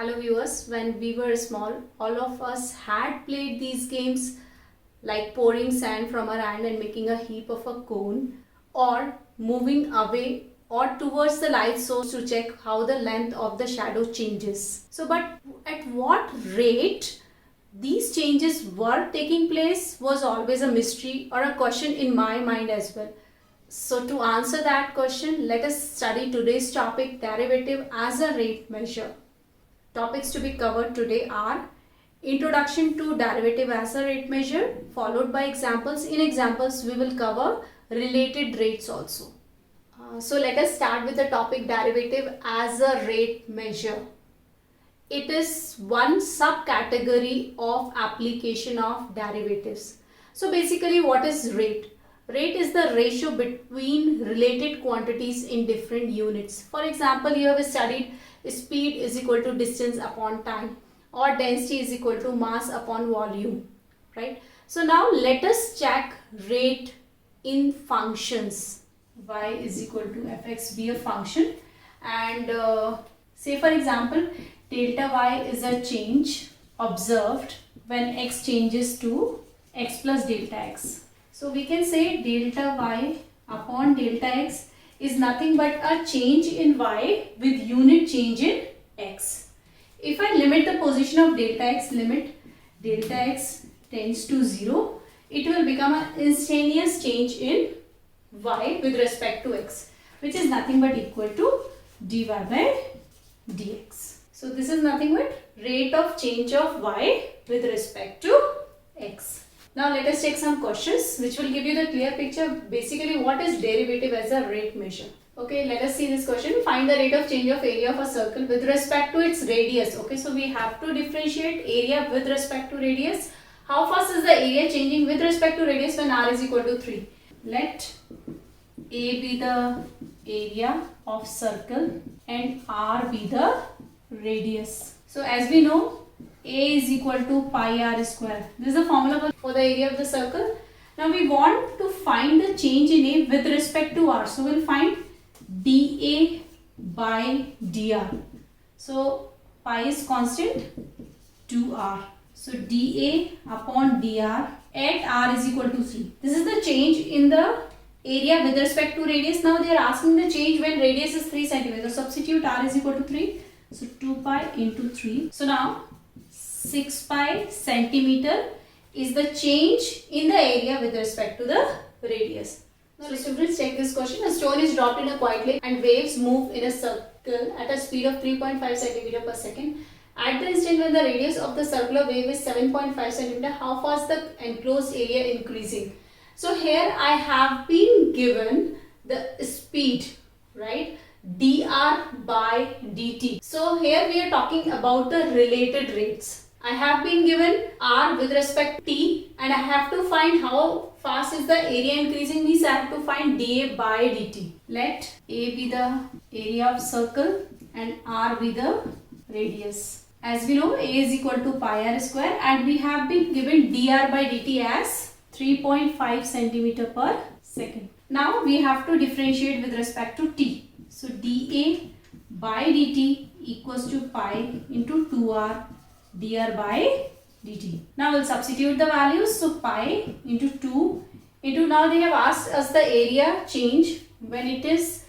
Hello viewers, when we were small, all of us had played these games like pouring sand from our hand and making a heap of a cone, or moving away or towards the light source to check how the length of the shadow changes. But at what rate these changes were taking place was always a mystery or a question in my mind as well. So to answer that question, let us study today's topic, derivative as a rate measure. Topics to be covered today are introduction to derivative as a rate measure, followed by examples. In examples, we will cover related rates also. So let us start with the topic derivative as a rate measure. It is one subcategory of application of derivatives. So basically, what is rate? Rate is the ratio between related quantities in different units. For example, you have studied speed is equal to distance upon time, or density is equal to mass upon volume, right? So now let us check rate in functions. Y is equal to fx be a function, and say for example, delta y is a change observed when x changes to x plus delta x. So we can say delta y upon delta x is nothing but a change in y with unit change in x. If I limit the position of delta x, limit delta x tends to 0, it will become an instantaneous change in y with respect to x, which is nothing but equal to dy by dx. So this is nothing but rate of change of y with respect to x. Now let us take some questions which will give you the clear picture. Basically, what is derivative as a rate measure? Okay, let us see this question. Find the rate of change of area of a circle with respect to its radius. Okay, so we have to differentiate area with respect to radius. How fast is the area changing with respect to radius when r is equal to 3? Let A be the area of circle and r be the radius. So as we know, A is equal to pi r square. This is the formula for the area of the circle. Now we want to find the change in A with respect to r. So we'll find dA by dr. So pi is constant, 2r. So dA upon dr at r is equal to 3. This is the change in the area with respect to radius. Now they are asking the change when radius is 3 cm. Substitute r is equal to 3. So 2 pi into 3. So now 6 pi centimeter is the change in the area with respect to the radius. Now students, check this question. A stone is dropped in a quiet lake and waves move in a circle at a speed of 3.5 centimeter per second. At the instant when the radius of the circular wave is 7.5 centimeter, how fast the enclosed area increasing? So here I have been given the speed, right? dr by dt. So here we are talking about the related rates. I have been given r with respect to t, and I have to find how fast is the area increasing, means I have to find dA by dt. Let A be the area of circle and r be the radius. As we know, A is equal to pi r square, and we have been given dr by dt as 3.5 centimeter per second. Now we have to differentiate with respect to t. So dA by dt equals to pi into 2r dr by dt. Now we'll substitute the values. So pi into 2 into, now they have asked us the area change when it is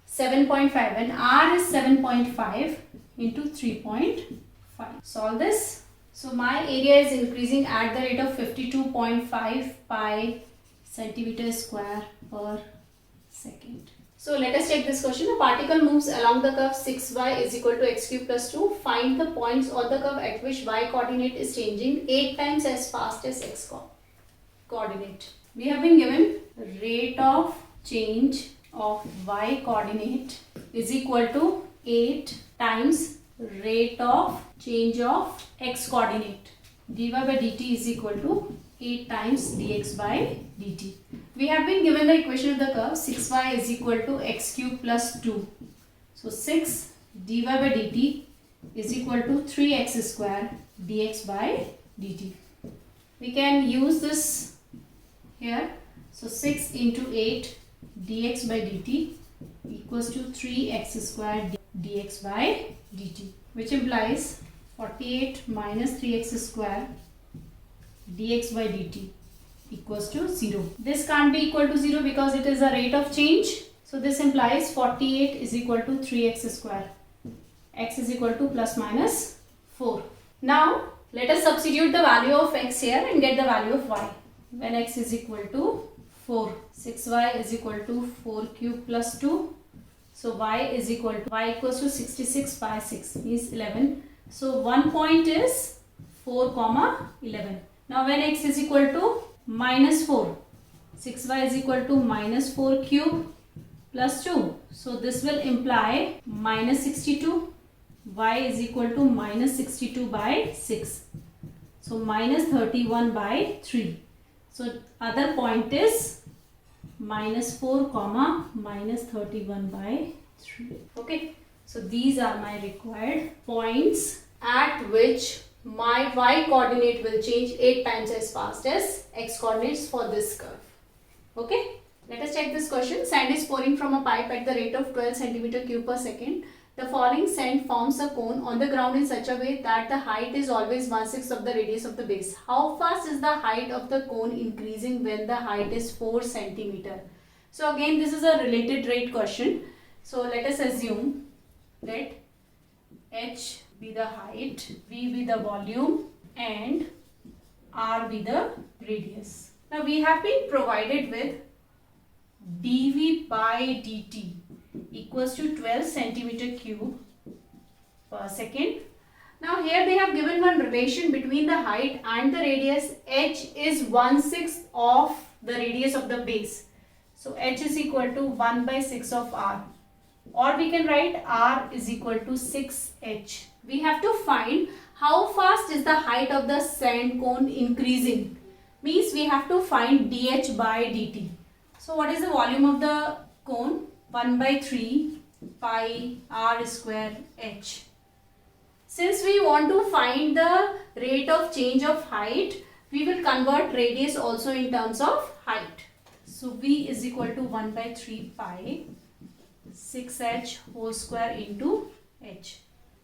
7.5, when r is 7.5 into 3.5. Solve this. So my area is increasing at the rate of 52.5 pi centimeter square per second. So let us take this question. A particle moves along the curve 6y is equal to x cube plus 2. Find the points on the curve at which y coordinate is changing 8 times as fast as x coordinate. We have been given rate of change of y coordinate is equal to 8 times rate of change of x coordinate. dy by dt is equal to 8 times dx by dt. We have been given the equation of the curve 6y is equal to x cube plus 2. So 6 dy by dt is equal to 3x square dx by dt. We can use this here. So 6 into 8 dx by dt equals to 3x square dx by dt. which implies 48 minus 3x square dx by dt equals to 0. This can't be equal to 0 because it is a rate of change. So this implies 48 is equal to 3x square. X is equal to plus minus 4. Now let us substitute the value of x here and get the value of y. When x is equal to 4, 6y is equal to 4 cube plus 2. So y equals to 66 by 6 means 11. So one point is 4 comma 11. Now when x is equal to minus 4, 6y is equal to minus 4 cube plus 2. So this will imply minus 62. Y is equal to minus 62 by 6. So minus 31 by 3. So other point is minus 4 comma minus 31 by 3. Okay. So these are my required points at which my y coordinate will change 8 times as fast as x coordinates for this curve. Okay. Let us check this question. Sand is pouring from a pipe at the rate of 12 centimeter cube per second. The falling sand forms a cone on the ground in such a way that the height is always 1/6 of the radius of the base. How fast is the height of the cone increasing when the height is 4 centimeter? So again, this is a related rate question. So let us assume that h be the height, v be the volume and r be the radius. Now we have been provided with dv by dt equals to 12 centimeter cube per second. Now here they have given one relation between the height and the radius. H is 1/6 of the radius of the base. So h is equal to 1 by 6 of r. Or we can write r is equal to 6h. We have to find how fast is the height of the sand cone increasing. Means we have to find dh by dt. So what is the volume of the cone? 1 by 3 pi r square h. Since we want to find the rate of change of height, we will convert radius also in terms of height. So v is equal to 1 by 3 pi 6h whole square into h.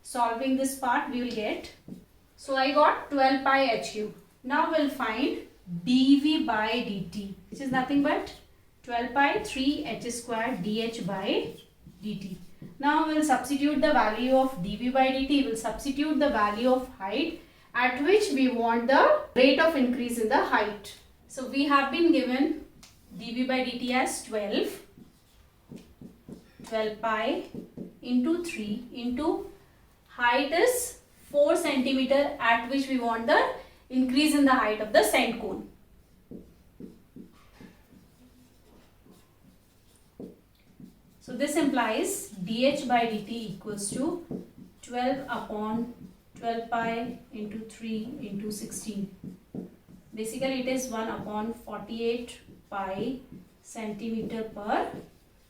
Solving this part we will get. So I got 12 pi h cube. Now we'll find dv by dt, which is nothing but 12 pi 3h square dh by dt. Now we'll substitute the value of dv by dt. We'll substitute the value of height at which we want the rate of increase in the height. So we have been given dv by dt as 12 pi into 3 into height is 4 centimeter at which we want the increase in the height of the sand cone. So this implies dh by dt equals to 12 upon 12 pi into 3 into 16. Basically it is 1 upon 48 pi centimeter per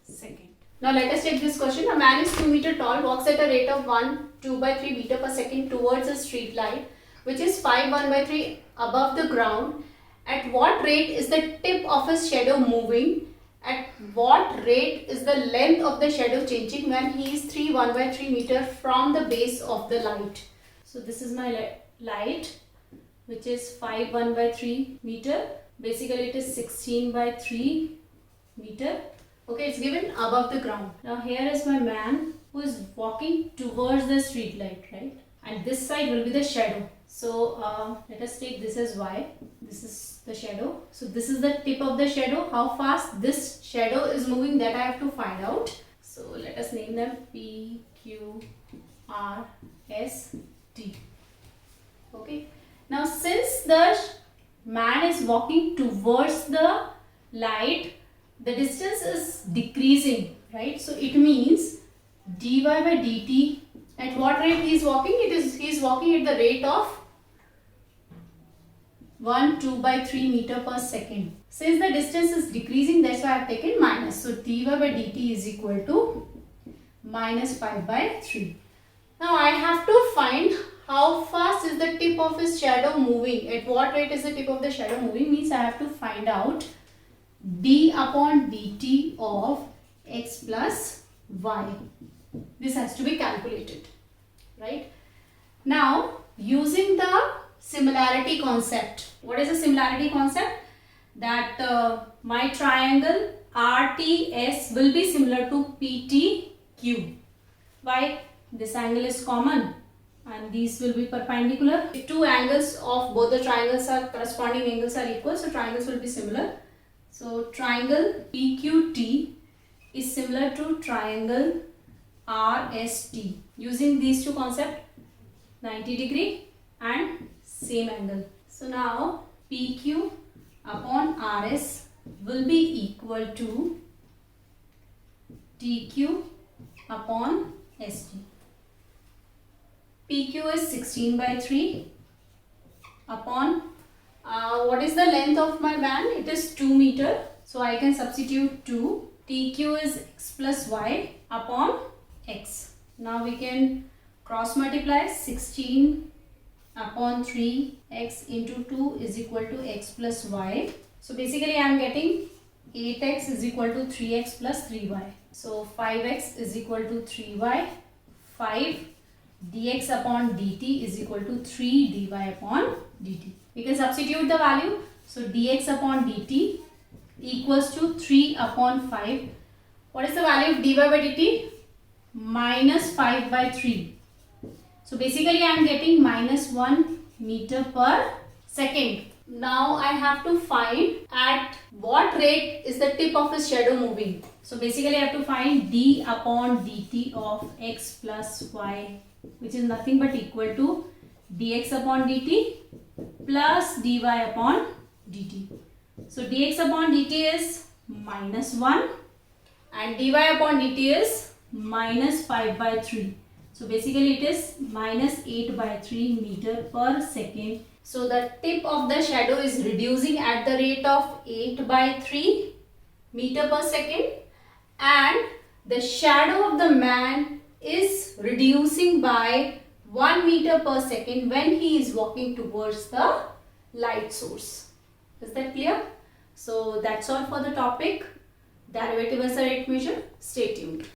second. Now let us take this question. A man is 2 meter tall, walks at a rate of 2 by 3 meter per second towards a street light which is 1 by 3 above the ground. At what rate is the tip of his shadow moving? At what rate is the length of the shadow changing when he is 1 by 3 meter from the base of the light? So this is my light which is 1 by 3 meter. Basically it is 16 by 3 meter. Okay, it's given above the ground. Now here is my man who is walking towards the street light, right? And this side will be the shadow. So let us take this as y. This is the shadow. So this is the tip of the shadow. How fast this shadow is moving, that I have to find out. So let us name them P, Q, R, S, T. Okay. Now since the man is walking towards the light, the distance is decreasing, right? So it means dy by dt, at what rate he is walking? He is walking at the rate of 2 by 3 meter per second. Since the distance is decreasing, that's why I have taken minus. So dy by dt is equal to minus 5 by 3. Now I have to find how fast is the tip of his shadow moving. At what rate is the tip of the shadow moving? Means I have to find out d upon dt of x plus y. This has to be calculated, right? Now, using the similarity concept. What is the similarity concept? That my triangle RTS will be similar to PTQ. Why? This angle is common and these will be perpendicular. If two angles of both the triangles are corresponding angles are equal, so triangles will be similar. So triangle PQT is similar to triangle RST. Using these two concepts, 90 degree and same angle. So now PQ upon RS will be equal to TQ upon ST. PQ is 16 by 3 upon what is the length of my band? It is 2 meter. So I can substitute 2. TQ is x plus y upon x. Now we can cross multiply. 16 upon 3 x into 2 is equal to x plus y. So basically I am getting 8x is equal to 3x plus 3y. So 5x is equal to 3y. 5 dx upon dt is equal to 3 dy upon dt. We can substitute the value. So dx upon dt equals to 3 upon 5. What is the value of dy by dt? Minus 5 by 3. So basically I am getting minus 1 meter per second. Now I have to find at what rate is the tip of his shadow moving. So basically I have to find d upon dt of x plus y, which is nothing but equal to dx upon dt plus dy upon dt. So dx upon dt is minus 1 and dy upon dt is minus 5 by 3. So basically it is minus 8 by 3 meter per second. So the tip of the shadow is reducing at the rate of 8 by 3 meter per second, and the shadow of the man is reducing by 1 meter per second when he is walking towards the light source. Is that clear? So that's all for the topic derivative as a rate measure. Stay tuned.